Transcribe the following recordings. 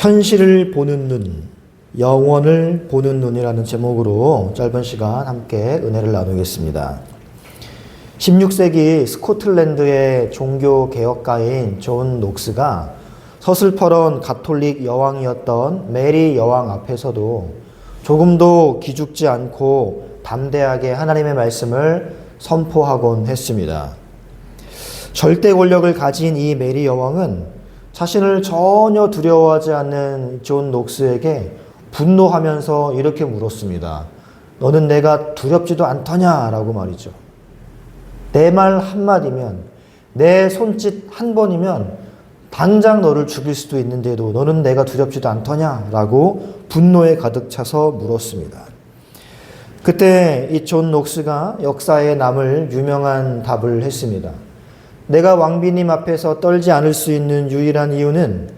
현실을 보는 눈, 영원을 보는 눈이라는 제목으로 짧은 시간 함께 은혜를 나누겠습니다. 16세기 스코틀랜드의 종교 개혁가인 존 녹스가 서슬퍼런 가톨릭 여왕이었던 메리 여왕 앞에서도 조금도 기죽지 않고 담대하게 하나님의 말씀을 선포하곤 했습니다. 절대 권력을 가진 이 메리 여왕은 자신을 전혀 두려워하지 않는 존 녹스에게 분노하면서 이렇게 물었습니다. 너는 내가 두렵지도 않더냐? 라고 말이죠. 내 말 한마디면, 내 손짓 한 번이면 당장 너를 죽일 수도 있는데도 너는 내가 두렵지도 않더냐? 라고 분노에 가득 차서 물었습니다. 그때 이 존 녹스가 역사에 남을 유명한 답을 했습니다. 내가 왕비님 앞에서 떨지 않을 수 있는 유일한 이유는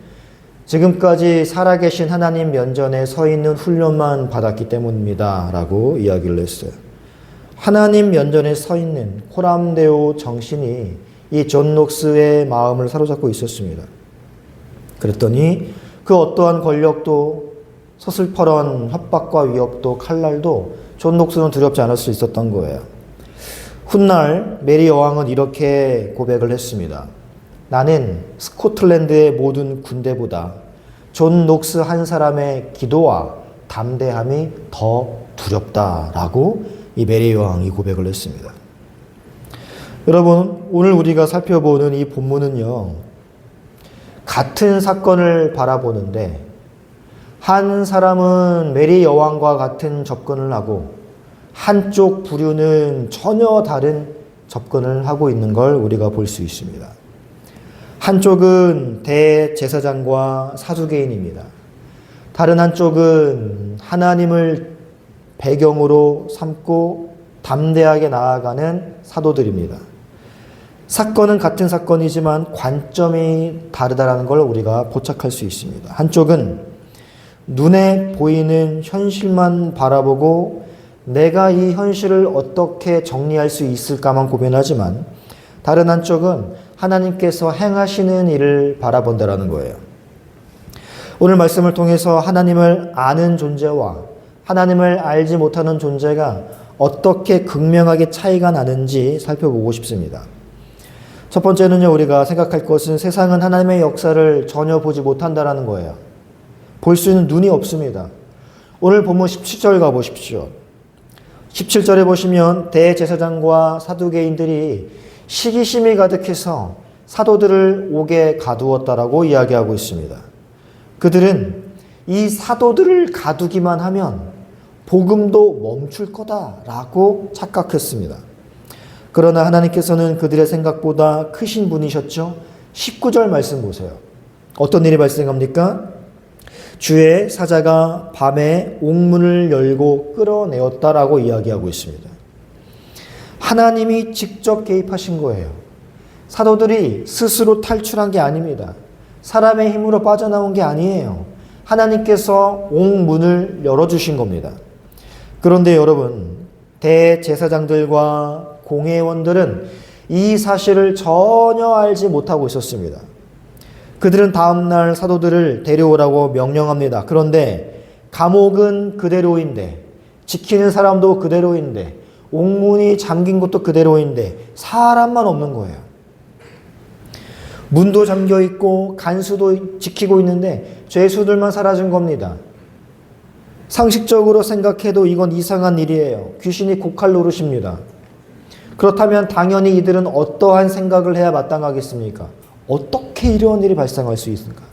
지금까지 살아계신 하나님 면전에 서 있는 훈련만 받았기 때문입니다. 라고 이야기를 했어요. 하나님 면전에 서 있는 코람데오 정신이 이 존 녹스의 마음을 사로잡고 있었습니다. 그랬더니 그 어떠한 권력도 서슬퍼런 협박과 위협도 칼날도 존 녹스는 두렵지 않을 수 있었던 거예요. 훗날 메리 여왕은 이렇게 고백을 했습니다. 나는 스코틀랜드의 모든 군대보다 존 녹스 한 사람의 기도와 담대함이 더 두렵다라고 이 메리 여왕이 고백을 했습니다. 여러분, 오늘 우리가 살펴보는 이 본문은요, 같은 사건을 바라보는데 한 사람은 메리 여왕과 같은 접근을 하고 한쪽 부류는 전혀 다른 접근을 하고 있는 걸 우리가 볼 수 있습니다. 한쪽은 대제사장과 사두개인입니다. 다른 한쪽은 하나님을 배경으로 삼고 담대하게 나아가는 사도들입니다. 사건은 같은 사건이지만 관점이 다르다는 걸 우리가 포착할 수 있습니다. 한쪽은 눈에 보이는 현실만 바라보고 내가 이 현실을 어떻게 정리할 수 있을까만 고민하지만 다른 한쪽은 하나님께서 행하시는 일을 바라본다라는 거예요. 오늘 말씀을 통해서 하나님을 아는 존재와 하나님을 알지 못하는 존재가 어떻게 극명하게 차이가 나는지 살펴보고 싶습니다. 첫 번째는요, 우리가 생각할 것은 세상은 하나님의 역사를 전혀 보지 못한다라는 거예요. 볼 수 있는 눈이 없습니다. 오늘 본문 17절 가보십시오. 17절에 보시면 대제사장과 사두개인들이 시기심이 가득해서 사도들을 옥에 가두었다라고 이야기하고 있습니다. 그들은 이 사도들을 가두기만 하면 복음도 멈출 거다라고 착각했습니다. 그러나 하나님께서는 그들의 생각보다 크신 분이셨죠. 19절 말씀 보세요. 어떤 일이 발생합니까? 주의 사자가 밤에 옥문을 열고 끌어내었다라고 이야기하고 있습니다. 하나님이 직접 개입하신 거예요. 사도들이 스스로 탈출한 게 아닙니다. 사람의 힘으로 빠져나온 게 아니에요. 하나님께서 옥문을 열어주신 겁니다. 그런데 여러분, 대제사장들과 공회원들은 이 사실을 전혀 알지 못하고 있었습니다. 그들은 다음날 사도들을 데려오라고 명령합니다. 그런데 감옥은 그대로인데, 지키는 사람도 그대로인데, 옥문이 잠긴 것도 그대로인데 사람만 없는 거예요. 문도 잠겨 있고 간수도 지키고 있는데 죄수들만 사라진 겁니다. 상식적으로 생각해도 이건 이상한 일이에요. 귀신이 고칼 노릇입니다. 그렇다면 당연히 이들은 어떠한 생각을 해야 마땅하겠습니까? 어떻게 이런 일이 발생할 수 있을까?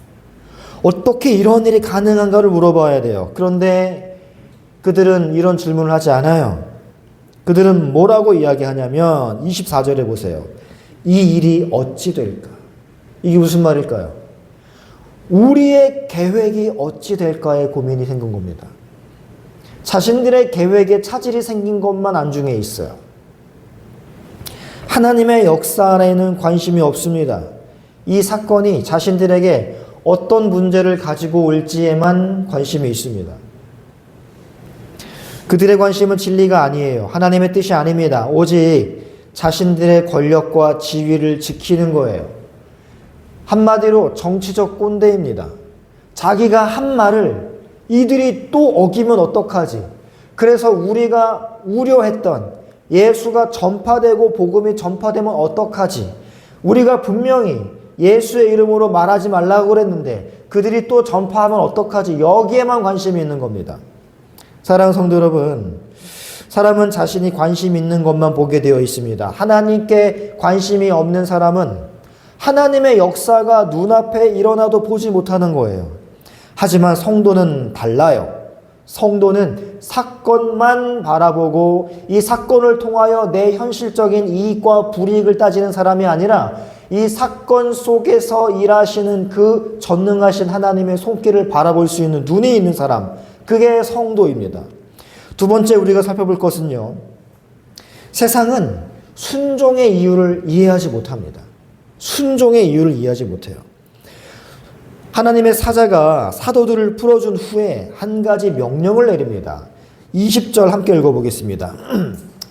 어떻게 이런 일이 가능한가를 물어봐야 돼요. 그런데 그들은 이런 질문을 하지 않아요. 그들은 뭐라고 이야기하냐면 24절에 보세요. 이 일이 어찌 될까? 이게 무슨 말일까요? 우리의 계획이 어찌 될까에 고민이 생긴 겁니다. 자신들의 계획에 차질이 생긴 것만 안중에 있어요. 하나님의 역사에는 관심이 없습니다. 이 사건이 자신들에게 어떤 문제를 가지고 올지에만 관심이 있습니다. 그들의 관심은 진리가 아니에요. 하나님의 뜻이 아닙니다. 오직 자신들의 권력과 지위를 지키는 거예요. 한마디로 정치적 꼰대입니다. 자기가 한 말을 이들이 또 어기면 어떡하지? 그래서 우리가 우려했던 예수가 전파되고 복음이 전파되면 어떡하지? 우리가 분명히 예수의 이름으로 말하지 말라고 그랬는데 그들이 또 전파하면 어떡하지? 여기에만 관심이 있는 겁니다. 사랑하는 성도 여러분, 사람은 자신이 관심 있는 것만 보게 되어 있습니다. 하나님께 관심이 없는 사람은 하나님의 역사가 눈앞에 일어나도 보지 못하는 거예요. 하지만 성도는 달라요. 성도는 사건만 바라보고 이 사건을 통하여 내 현실적인 이익과 불이익을 따지는 사람이 아니라 이 사건 속에서 일하시는 그 전능하신 하나님의 손길을 바라볼 수 있는 눈이 있는 사람, 그게 성도입니다. 두 번째 우리가 살펴볼 것은요, 세상은 순종의 이유를 이해하지 못합니다. 순종의 이유를 이해하지 못해요. 하나님의 사자가 사도들을 풀어준 후에 한 가지 명령을 내립니다. 20절 함께 읽어보겠습니다.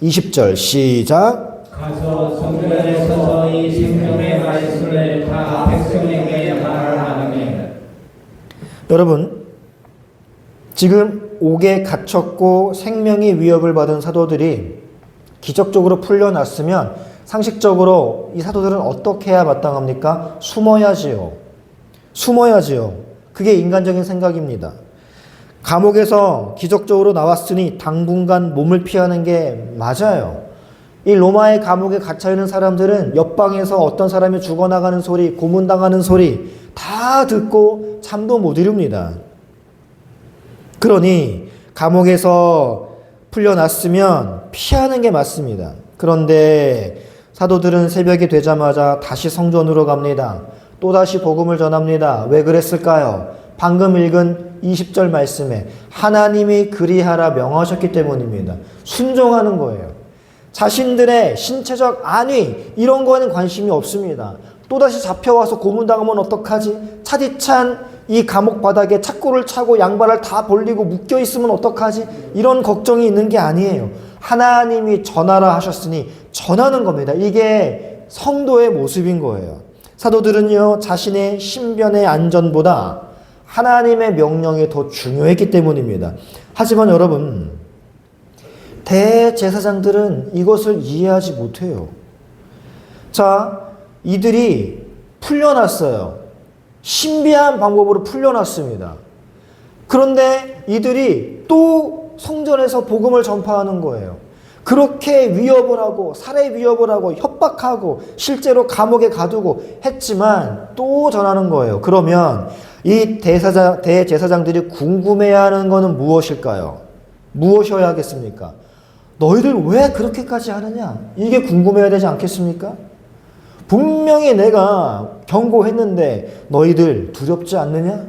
20절 시작. 가서 성전에 서서 이 생명의 말씀을 다 백성에게 말하라며. 여러분, 지금 옥에 갇혔고 생명의 위협을 받은 사도들이 기적적으로 풀려났으면 상식적으로 이 사도들은 어떻게 해야 마땅합니까? 숨어야지요. 그게 인간적인 생각입니다. 감옥에서 기적적으로 나왔으니 당분간 몸을 피하는 게 맞아요. 이 로마의 감옥에 갇혀있는 사람들은 옆방에서 어떤 사람이 죽어나가는 소리, 고문당하는 소리 다 듣고 잠도 못 이룹니다. 그러니 감옥에서 풀려났으면 피하는 게 맞습니다. 그런데 사도들은 새벽이 되자마자 다시 성전으로 갑니다. 또다시 복음을 전합니다. 왜 그랬을까요? 방금 읽은 20절 말씀에 하나님이 그리하라 명하셨기 때문입니다. 순종하는 거예요. 자신들의 신체적 안위 이런 거에는 관심이 없습니다. 또다시 잡혀와서 고문당하면 어떡하지? 차디찬 이 감옥 바닥에 착고를 차고 양발을 다 벌리고 묶여있으면 어떡하지? 이런 걱정이 있는 게 아니에요. 하나님이 전하라 하셨으니 전하는 겁니다. 이게 성도의 모습인 거예요. 사도들은요, 자신의 신변의 안전보다 하나님의 명령이 더 중요했기 때문입니다. 하지만 여러분, 대제사장들은 이것을 이해하지 못해요. 자, 이들이 풀려났어요. 신비한 방법으로 풀려났습니다. 그런데 이들이 또 성전에서 복음을 전파하는 거예요. 그렇게 위협을 하고 살해 위협을 하고 협박하고 실제로 감옥에 가두고 했지만 또 전하는 거예요. 그러면 이 대제사장들이 궁금해하는 것은 무엇일까요? 무엇이어야 하겠습니까? 너희들 왜 그렇게까지 하느냐? 이게 궁금해야 되지 않겠습니까? 분명히 내가 경고했는데 너희들 두렵지 않느냐?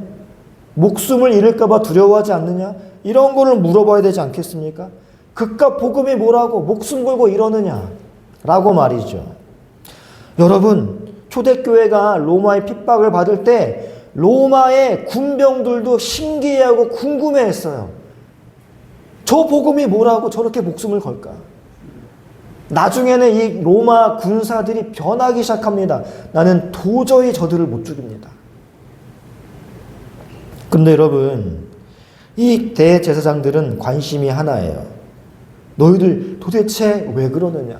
목숨을 잃을까 봐 두려워하지 않느냐? 이런 거를 물어봐야 되지 않겠습니까? 그깟 복음이 뭐라고 목숨 걸고 이러느냐? 라고 말이죠. 여러분, 초대교회가 로마의 핍박을 받을 때 로마의 군병들도 신기해하고 궁금해했어요. 저 복음이 뭐라고 저렇게 목숨을 걸까? 나중에는 이 로마 군사들이 변하기 시작합니다. 나는 도저히 저들을 못 죽입니다. 근데 여러분, 이 대제사장들은 관심이 하나예요. 너희들 도대체 왜 그러느냐?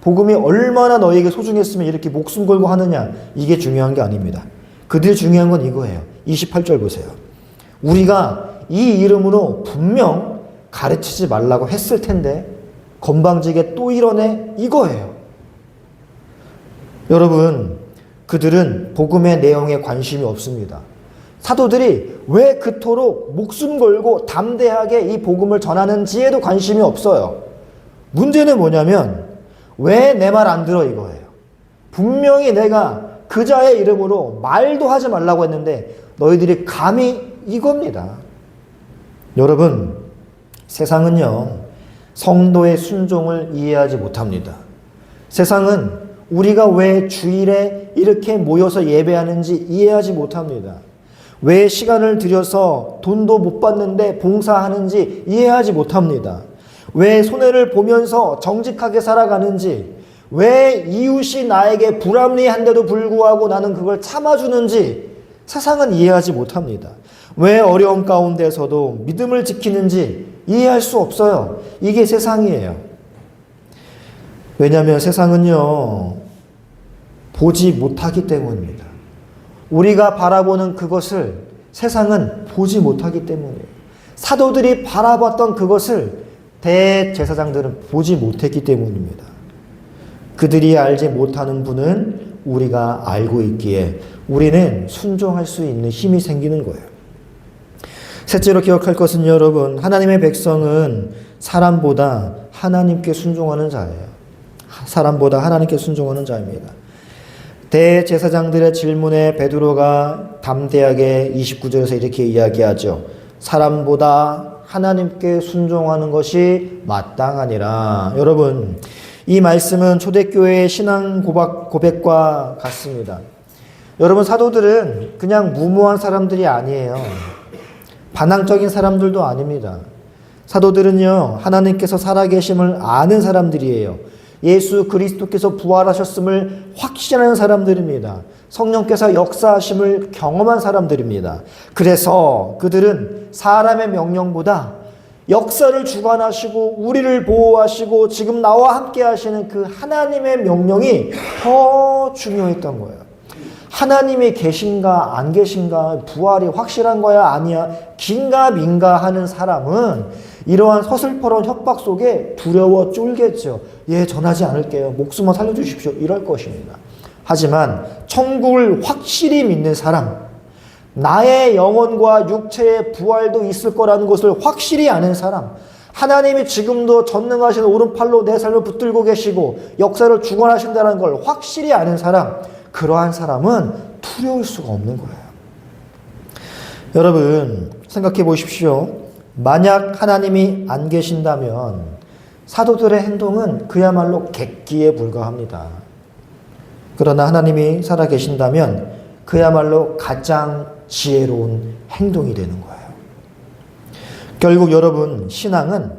복음이 얼마나 너희에게 소중했으면 이렇게 목숨 걸고 하느냐? 이게 중요한 게 아닙니다. 그들 중요한 건 이거예요. 28절 보세요. 우리가 이 이름으로 분명 가르치지 말라고 했을 텐데 건방지게 또 이러네, 이거예요. 여러분, 그들은 복음의 내용에 관심이 없습니다. 사도들이 왜 그토록 목숨 걸고 담대하게 이 복음을 전하는지에도 관심이 없어요. 문제는 뭐냐면 왜 내 말 안 들어, 이거예요. 분명히 내가 그자의 이름으로 말도 하지 말라고 했는데 너희들이 감히, 이겁니다. 여러분, 세상은요, 성도의 순종을 이해하지 못합니다. 세상은 우리가 왜 주일에 이렇게 모여서 예배하는지 이해하지 못합니다. 왜 시간을 들여서 돈도 못 받는데 봉사하는지 이해하지 못합니다. 왜 손해를 보면서 정직하게 살아가는지, 왜 이웃이 나에게 불합리한데도 불구하고 나는 그걸 참아주는지 세상은 이해하지 못합니다. 왜 어려움 가운데서도 믿음을 지키는지 이해할 수 없어요. 이게 세상이에요. 왜냐하면 세상은요, 보지 못하기 때문입니다. 우리가 바라보는 그것을 세상은 보지 못하기 때문이에요. 사도들이 바라봤던 그것을 대제사장들은 보지 못했기 때문입니다. 그들이 알지 못하는 분은 우리가 알고 있기에 우리는 순종할 수 있는 힘이 생기는 거예요. 셋째로 기억할 것은 여러분, 하나님의 백성은 사람보다 하나님께 순종하는 자예요. 사람보다 하나님께 순종하는 자입니다. 대제사장들의 질문에 베드로가 담대하게 29절에서 이렇게 이야기하죠. 사람보다 하나님께 순종하는 것이 마땅하니라. 여러분, 이 말씀은 초대교회의 신앙 고백과 같습니다. 여러분, 사도들은 그냥 무모한 사람들이 아니에요. 반항적인 사람들도 아닙니다. 사도들은요, 하나님께서 살아계심을 아는 사람들이에요. 예수 그리스도께서 부활하셨음을 확신하는 사람들입니다. 성령께서 역사하심을 경험한 사람들입니다. 그래서 그들은 사람의 명령보다 역사를 주관하시고 우리를 보호하시고 지금 나와 함께 하시는 그 하나님의 명령이 더 중요했던 거예요. 하나님이 계신가 안 계신가, 부활이 확실한 거야 아니야, 긴가 민가 하는 사람은 이러한 서슬퍼런 협박 속에 두려워 쫄겠죠. 예, 전하지 않을게요. 목숨만 살려주십시오. 이럴 것입니다. 하지만 천국을 확실히 믿는 사람, 나의 영혼과 육체의 부활도 있을 거라는 것을 확실히 아는 사람, 하나님이 지금도 전능하신 오른팔로 내 삶을 붙들고 계시고 역사를 주관하신다는 걸 확실히 아는 사람, 그러한 사람은 두려울 수가 없는 거예요. 여러분, 생각해 보십시오. 만약 하나님이 안 계신다면 사도들의 행동은 그야말로 객기에 불과합니다. 그러나 하나님이 살아 계신다면 그야말로 가장 지혜로운 행동이 되는 거예요. 결국 여러분, 신앙은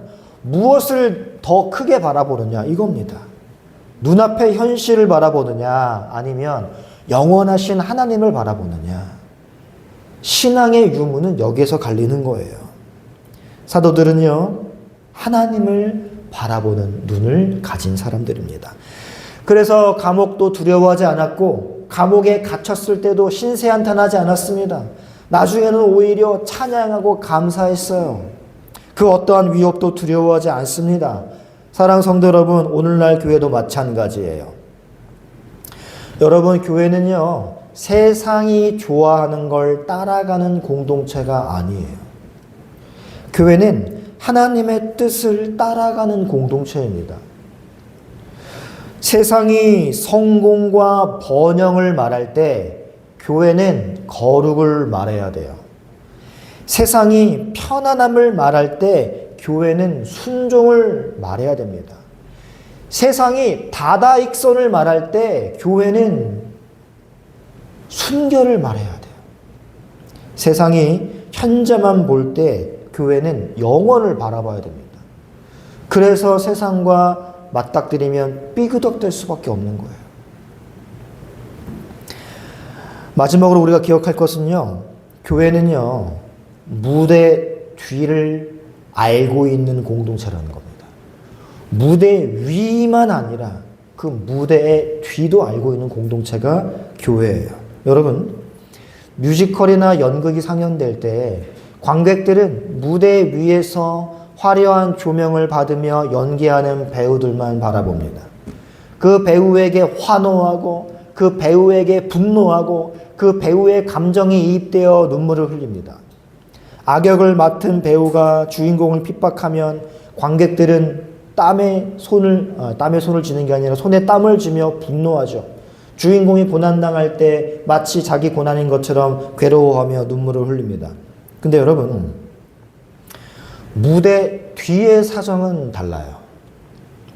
무엇을 더 크게 바라보느냐 이겁니다. 눈앞의 현실을 바라보느냐 아니면 영원하신 하나님을 바라보느냐. 신앙의 유무는 여기에서 갈리는 거예요. 사도들은요, 하나님을 바라보는 눈을 가진 사람들입니다. 그래서 감옥도 두려워하지 않았고 감옥에 갇혔을 때도 신세한탄하지 않았습니다. 나중에는 오히려 찬양하고 감사했어요. 그 어떠한 위협도 두려워하지 않습니다. 사랑하는 성도 여러분, 오늘날 교회도 마찬가지예요. 여러분, 교회는요, 세상이 좋아하는 걸 따라가는 공동체가 아니에요. 교회는 하나님의 뜻을 따라가는 공동체입니다. 세상이 성공과 번영을 말할 때 교회는 거룩을 말해야 돼요. 세상이 편안함을 말할 때 교회는 순종을 말해야 됩니다. 세상이 다다익선을 말할 때 교회는 순결을 말해야 돼요. 세상이 현재만 볼 때 교회는 영원을 바라봐야 됩니다. 그래서 세상과 맞닥뜨리면 삐그덕될 수밖에 없는 거예요. 마지막으로 우리가 기억할 것은요, 교회는요, 무대 뒤를 알고 있는 공동체라는 겁니다. 무대 위만 아니라 그 무대의 뒤도 알고 있는 공동체가 교회예요. 여러분, 뮤지컬이나 연극이 상연될 때 관객들은 무대 위에서 화려한 조명을 받으며 연기하는 배우들만 바라봅니다. 그 배우에게 환호하고 그 배우에게 분노하고 그 배우의 감정이 이입되어 눈물을 흘립니다. 악역을 맡은 배우가 주인공을 핍박하면 관객들은 땀에 손을 쥐는 게 아니라 손에 땀을 쥐며 분노하죠. 주인공이 고난당할 때 마치 자기 고난인 것처럼 괴로워하며 눈물을 흘립니다. 근데 여러분, 무대 뒤의 사정은 달라요.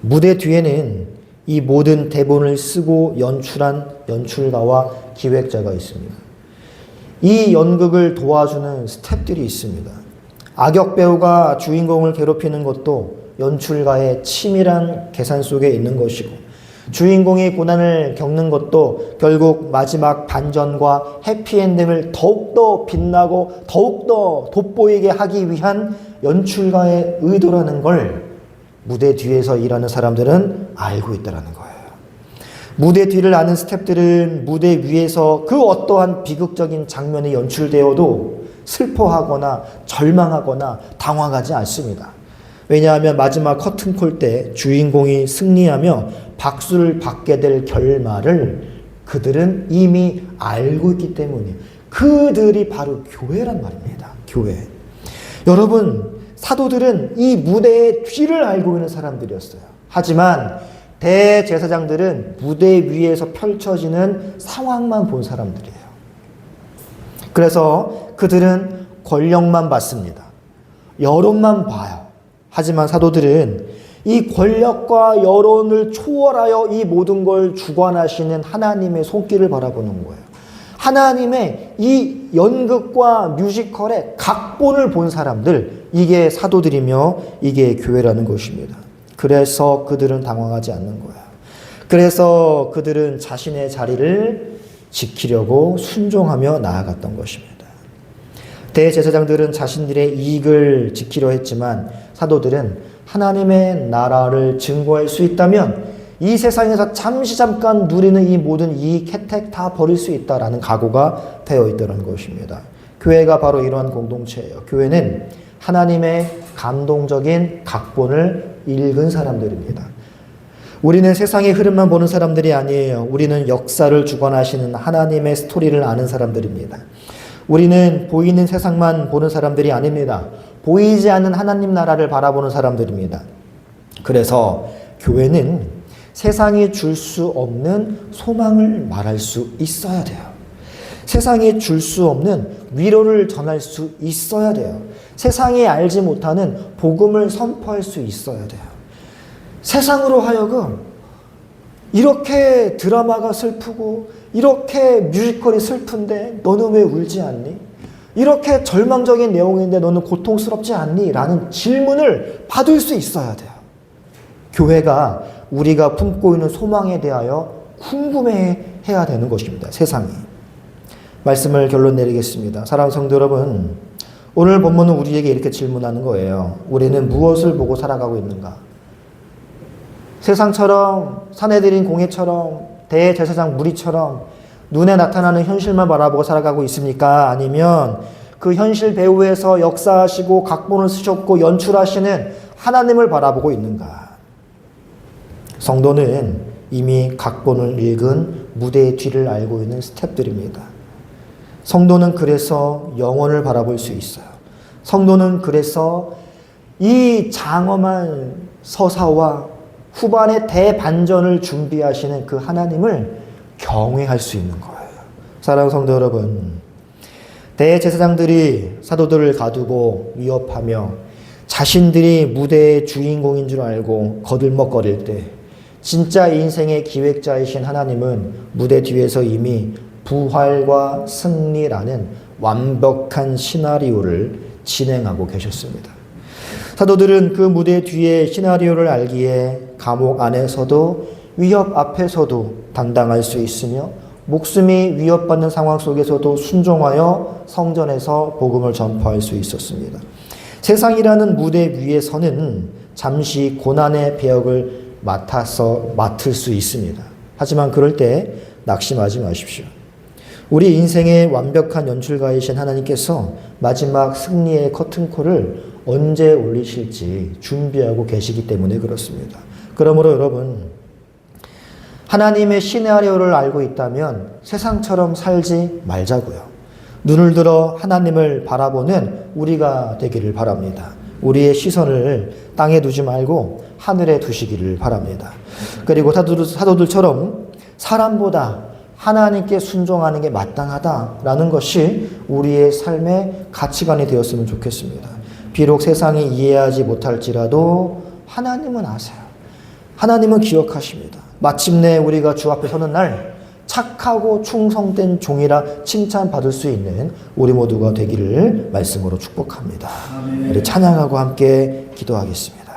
무대 뒤에는 이 모든 대본을 쓰고 연출한 연출가와 기획자가 있습니다. 이 연극을 도와주는 스태프들이 있습니다. 악역 배우가 주인공을 괴롭히는 것도 연출가의 치밀한 계산 속에 있는 것이고, 주인공이 고난을 겪는 것도 결국 마지막 반전과 해피엔딩을 더욱더 빛나고 더욱더 돋보이게 하기 위한 연출가의 의도라는 걸 무대 뒤에서 일하는 사람들은 알고 있다는 거예요. 무대 뒤를 아는 스태프들은 무대 위에서 그 어떠한 비극적인 장면이 연출되어도 슬퍼하거나 절망하거나 당황하지 않습니다. 왜냐하면 마지막 커튼콜 때 주인공이 승리하며 박수를 받게 될 결말을 그들은 이미 알고 있기 때문에 그들이 바로 교회란 말입니다. 교회. 여러분, 사도들은 이 무대의 뒤를 알고 있는 사람들이었어요. 하지만 대제사장들은 무대 위에서 펼쳐지는 상황만 본 사람들이에요. 그래서 그들은 권력만 받습니다. 여론만 봐요. 하지만 사도들은 이 권력과 여론을 초월하여 이 모든 걸 주관하시는 하나님의 손길을 바라보는 거예요. 하나님의 이 연극과 뮤지컬의 각본을 본 사람들, 이게 사도들이며 이게 교회라는 것입니다. 그래서 그들은 당황하지 않는 거예요. 그래서 그들은 자신의 자리를 지키려고 순종하며 나아갔던 것입니다. 대제사장들은 자신들의 이익을 지키려 했지만 사도들은 하나님의 나라를 증거할 수 있다면 이 세상에서 잠깐 누리는 이 모든 이익, 혜택 다 버릴 수 있다라는 각오가 되어 있다는 것입니다. 교회가 바로 이러한 공동체예요. 교회는 하나님의 감동적인 각본을 읽은 사람들입니다. 우리는 세상의 흐름만 보는 사람들이 아니에요. 우리는 역사를 주관하시는 하나님의 스토리를 아는 사람들입니다. 우리는 보이는 세상만 보는 사람들이 아닙니다. 보이지 않는 하나님 나라를 바라보는 사람들입니다. 그래서 교회는 세상이 줄 수 없는 소망을 말할 수 있어야 돼요. 세상이 줄 수 없는 위로를 전할 수 있어야 돼요. 세상이 알지 못하는 복음을 선포할 수 있어야 돼요. 세상으로 하여금 이렇게 드라마가 슬프고 이렇게 뮤지컬이 슬픈데 너는 왜 울지 않니? 이렇게 절망적인 내용인데 너는 고통스럽지 않니? 라는 질문을 받을 수 있어야 돼요. 교회가 우리가 품고 있는 소망에 대하여 궁금해해야 되는 것입니다. 세상이. 말씀을 결론 내리겠습니다. 사랑하는 성도 여러분, 오늘 본문은 우리에게 이렇게 질문하는 거예요. 우리는 무엇을 보고 살아가고 있는가? 세상처럼 사내들인 공예처럼 대제사장 무리처럼 눈에 나타나는 현실만 바라보고 살아가고 있습니까? 아니면 그 현실 배후에서 역사하시고 각본을 쓰셨고 연출하시는 하나님을 바라보고 있는가? 성도는 이미 각본을 읽은 무대의 뒤를 알고 있는 스태프들입니다. 성도는 그래서 영혼을 바라볼 수 있어요. 성도는 그래서 이 장엄한 서사와 후반의 대반전을 준비하시는 그 하나님을 경외할 수 있는 거예요. 사랑하는 성도 여러분, 대제사장들이 사도들을 가두고 위협하며 자신들이 무대의 주인공인 줄 알고 거들먹거릴 때 진짜 인생의 기획자이신 하나님은 무대 뒤에서 이미 부활과 승리라는 완벽한 시나리오를 진행하고 계셨습니다. 사도들은 그 무대 뒤에 시나리오를 알기에 감옥 안에서도 위협 앞에서도 당당할 수 있으며 목숨이 위협받는 상황 속에서도 순종하여 성전에서 복음을 전파할 수 있었습니다. 세상이라는 무대 위에서는 잠시 고난의 배역을 맡을 수 있습니다. 하지만 그럴 때 낙심하지 마십시오. 우리 인생의 완벽한 연출가이신 하나님께서 마지막 승리의 커튼콜을 언제 올리실지 준비하고 계시기 때문에 그렇습니다. 그러므로 여러분, 하나님의 시나리오를 알고 있다면 세상처럼 살지 말자고요. 눈을 들어 하나님을 바라보는 우리가 되기를 바랍니다. 우리의 시선을 땅에 두지 말고 하늘에 두시기를 바랍니다. 그리고 사도들처럼 사람보다 하나님께 순종하는 게 마땅하다라는 것이 우리의 삶의 가치관이 되었으면 좋겠습니다. 비록 세상이 이해하지 못할지라도 하나님은 아세요. 하나님은 기억하십니다. 마침내 우리가 주 앞에 서는 날 착하고 충성된 종이라 칭찬받을 수 있는 우리 모두가 되기를 말씀으로 축복합니다. 우리 찬양하고 함께 기도하겠습니다.